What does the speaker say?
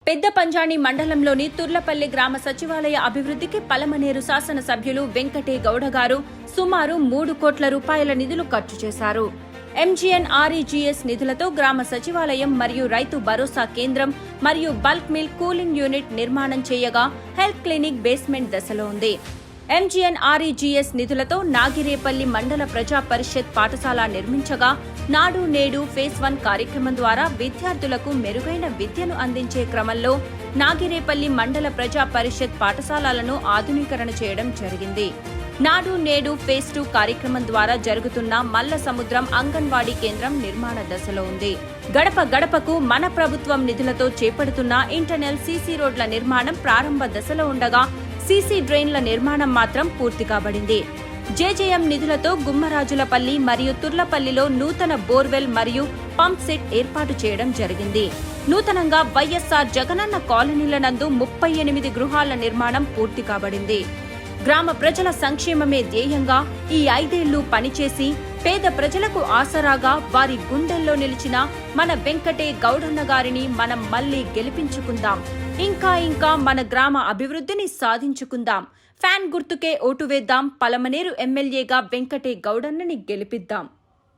పెద్ద పంజాణి మండలంలోని తుర్లపల్లి గ్రామ సచివాలయ అభివృద్ధికి పలమనేరు శాసనసభ్యులు వెంకటే గౌడ గారు సుమారు 3 కోట్ల రూపాయల నిధులు ఖర్చు చేశారు. MGNREGS నిధులతో గ్రామ సచివాలయం మరియు రైతు భరోసా కేంద్రం మరియు బల్క్ మిల్క్ కూలింగ్ యూనిట్ నిర్మాణం చేయగా హెల్త్ క్లినిక్ బేస్మెంట్ దశలో ఉంది. MGNREGS నిధులతో నాగిరేపల్లి మండల ప్రజా పరిషత్ పాఠశాల నిర్మించగా నాడు నేడు ఫేజ్ 1 కార్యక్రమం ద్వారా విద్యార్థులకు మెరుగైన విద్యను అందించే క్రమంలో నాగిరేపల్లి మండల ప్రజా పరిషత్ పాఠశాలలను ఆధునీకరణ చేయడం జరిగింది. నాడు నేడు ఫేజ్ 2 కార్యక్రమం ద్వారా జరుగుతున్న మల్ల సముద్రం అంగన్వాడీ కేంద్రం నిర్మాణ దశలో ఉంది. గడప గడపకు మన ప్రభుత్వం నిధులతో చేపడుతున్న ఇంటర్నల్ సీసీ రోడ్ల నిర్మాణం ప్రారంభ దశలో ఉండగా సీసీ డ్రైన్ల నిర్మాణం మాత్రం పూర్తి కాబడింది. జేజేఎం నిధులతో గుమ్మరాజులపల్లి మరియు తుర్లపల్లిలో నూతన బోర్వెల్ మరియు పంప్ సెట్ ఏర్పాటు చేయడం జరిగింది. నూతనంగా వైఎస్ఆర్ జగనన్న కాలనీల నందు 38 గృహాల నిర్మాణం పూర్తి కాబడింది. గ్రామ ప్రజల సంక్షేమమే ధ్యేయంగా ఈ 5 ఏళ్లు పనిచేసి పేద ప్రజలకు ఆసరాగా వారి గుండెల్లో నిలిచిన మన వెంకటే గౌడన్న గారిని మనం మళ్లీ గెలిపించుకుందాం. ఇంకా మన గ్రామ అభివృద్ధిని సాధించుకుందాం. ఫ్యాన్ గుర్తుకే ఓటు వేద్దాం. పలమనేరు ఎమ్మెల్యేగా వెంకటే గౌడన్నని గెలిపిద్దాం.